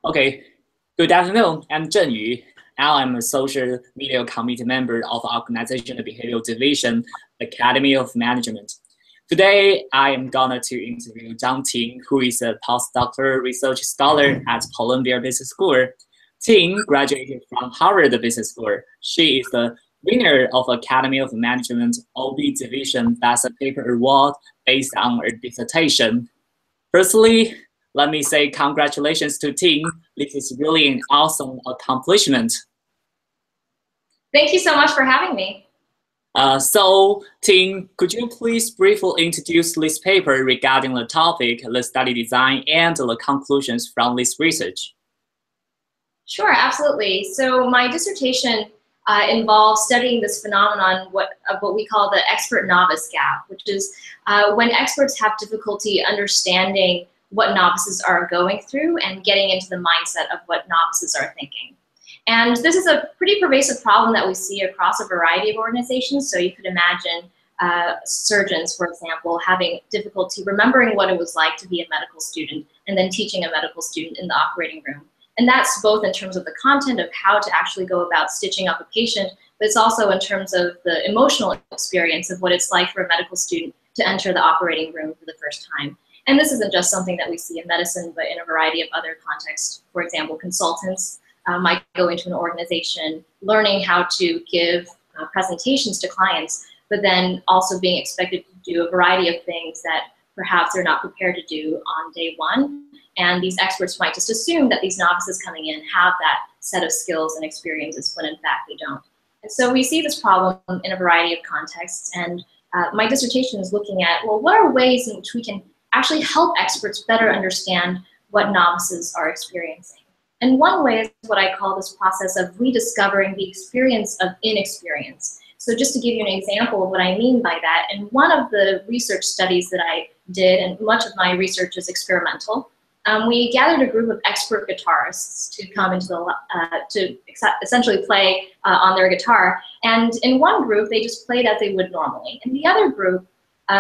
Okay, good afternoon. I'm Zheng Yu. Now I'm a social media committee member of Organizational Behavioral Division, Academy of Management. Today, I am going to interview Zhang Ting, who is a postdoctoral research scholar at Columbia Business School. Ting graduated from Harvard Business School. She is the winner of Academy of Management OB Division Best Paper Award based on her dissertation. Firstly, let me say congratulations to Ting. This is really an awesome accomplishment. Thank you so much for having me. So, Ting, could you please briefly introduce this paper regarding the topic, the study design, and the conclusions from this research? Sure, absolutely. So my dissertation involves studying this phenomenon of what we call the expert-novice gap, which is when experts have difficulty understanding what novices are going through and getting into the mindset of what novices are thinking. And this is a pretty pervasive problem that we see across a variety of organizations. So you could imagine surgeons, for example, having difficulty remembering what it was like to be a medical student and then teaching a medical student in the operating room. And that's both in terms of the content of how to actually go about stitching up a patient, but it's also in terms of the emotional experience of what it's like for a medical student to enter the operating room for the first time. And this isn't just something that we see in medicine, but in a variety of other contexts. For example, consultants might go into an organization learning how to give presentations to clients, but then also being expected to do a variety of things that perhaps they're not prepared to do on day one. And these experts might just assume that these novices coming in have that set of skills and experiences when in fact they don't. And so we see this problem in a variety of contexts. And my dissertation is looking at, well, what are ways in which we can actually help experts better understand what novices are experiencing? And one way is what I call this process of rediscovering the experience of inexperience. So just to give you an example of what I mean by that, in one of the research studies that I did, and much of my research is experimental, we gathered a group of expert guitarists to come into to essentially play on their guitar. And in one group, they just played as they would normally. In the other group,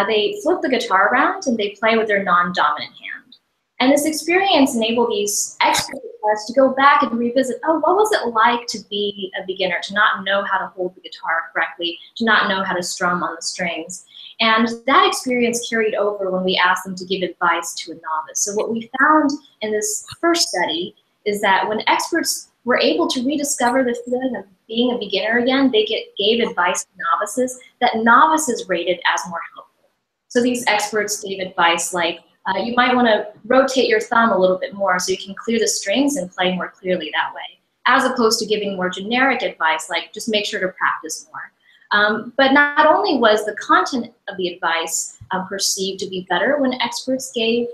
they flip the guitar around and they play with their non-dominant hand. And this experience enabled these expert guitarists to go back and revisit, oh, what was it like to be a beginner, to not know how to hold the guitar correctly, to not know how to strum on the strings. And that experience carried over when we asked them to give advice to a novice. So what we found in this first study is that when experts were able to rediscover the feeling of being a beginner again, they gave advice to novices that novices rated as more helpful. So these experts gave advice like, you might want to rotate your thumb a little bit more so you can clear the strings and play more clearly that way, as opposed to giving more generic advice like just make sure to practice more. But not only was the content of the advice perceived to be better when experts gave,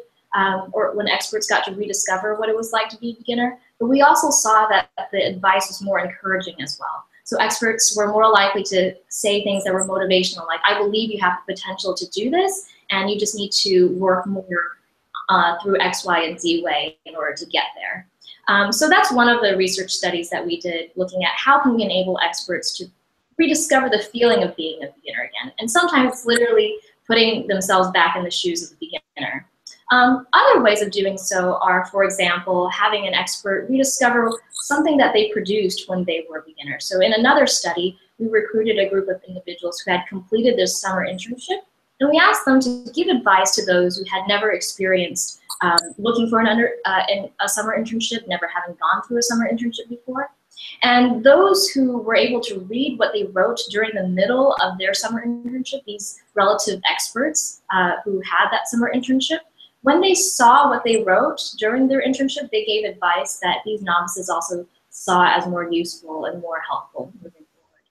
or when experts got to rediscover what it was like to be a beginner, but we also saw that the advice was more encouraging as well. So experts were more likely to say things that were motivational, like, I believe you have the potential to do this, and you just need to work more through X, Y, and Z way in order to get there. So that's one of the research studies that we did, looking at how can we enable experts to rediscover the feeling of being a beginner again. And sometimes literally putting themselves back in the shoes of the beginner. Other ways of doing so are, for example, having an expert rediscover something that they produced when they were beginners. So in another study, we recruited a group of individuals who had completed their summer internship, and we asked them to give advice to those who had never experienced looking for a summer internship, never having gone through a summer internship before. And those who were able to read what they wrote during the middle of their summer internship, these relative experts who had that summer internship, when they saw what they wrote during their internship, they gave advice that these novices also saw as more useful and more helpful moving forward.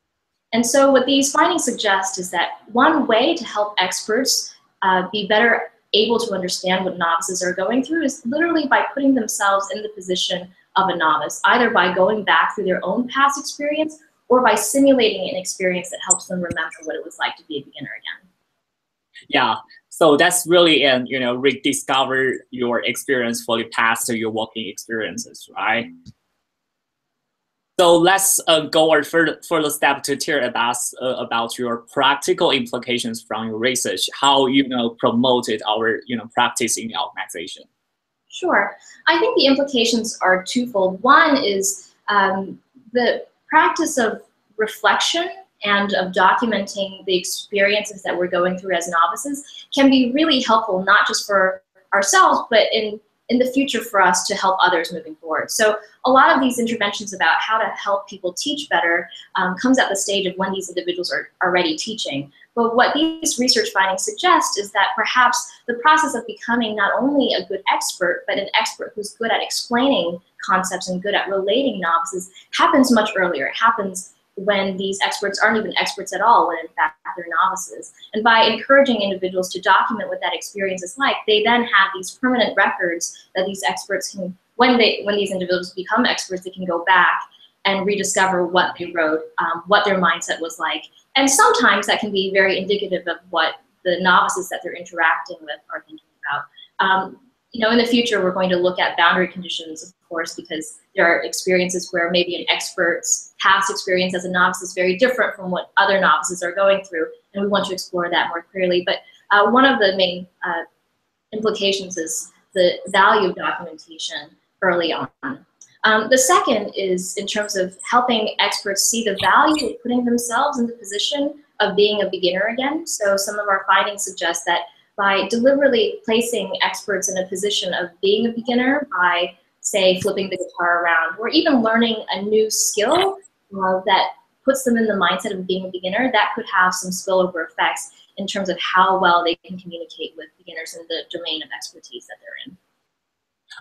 And so what these findings suggest is that one way to help experts be better able to understand what novices are going through is literally by putting themselves in the position of a novice, either by going back through their own past experience or by simulating an experience that helps them remember what it was like to be a beginner again. Yeah, so that's really an rediscover your experience for the past your working experiences, right? So let's go a further step to hear about your practical implications from your research, how promoted our practice in the organization. Sure. I think the implications are twofold. One is the practice of reflection and of documenting the experiences that we're going through as novices can be really helpful, not just for ourselves, but in the future for us to help others moving forward. So a lot of these interventions about how to help people teach better comes at the stage of when these individuals are already teaching. But what these research findings suggest is that perhaps the process of becoming not only a good expert, but an expert who's good at explaining concepts and good at relating novices happens much earlier. It happens when these experts aren't even experts at all, when in fact they're novices. And by encouraging individuals to document what that experience is like, they then have these permanent records that these experts can, when these individuals become experts, they can go back and rediscover what they wrote, what their mindset was like. And sometimes that can be very indicative of what the novices that they're interacting with are thinking about. In the future, we're going to look at boundary conditions, of course, because there are experiences where maybe an expert's past experience as a novice is very different from what other novices are going through, and we want to explore that more clearly. But one of the main implications is the value of documentation early on. The second is in terms of helping experts see the value of putting themselves in the position of being a beginner again. So some of our findings suggest that by deliberately placing experts in a position of being a beginner by, say, flipping the guitar around, or even learning a new skill that puts them in the mindset of being a beginner, that could have some spillover effects in terms of how well they can communicate with beginners in the domain of expertise that they're in.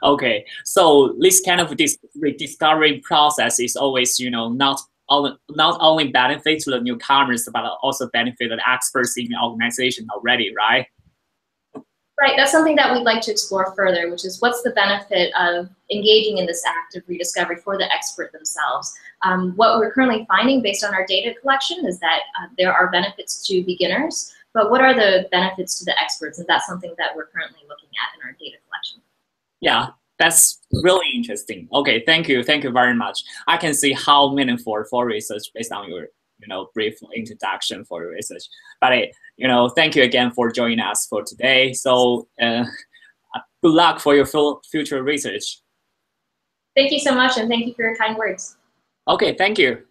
Okay, so this kind of rediscovery process is always, not only benefit to the newcomers, but also benefit the experts in the organization already, right? Right, that's something that we'd like to explore further, which is what's the benefit of engaging in this act of rediscovery for the expert themselves. What we're currently finding based on our data collection is that there are benefits to beginners, but what are the benefits to the experts? And that's something that we're currently looking at in our data collection. Yeah, that's really interesting. Okay, thank you very much. I can see how meaningful for research based on your brief introduction for your research. But thank you again for joining us for today. So good luck for your future research. Thank you so much, and thank you for your kind words. Okay, thank you.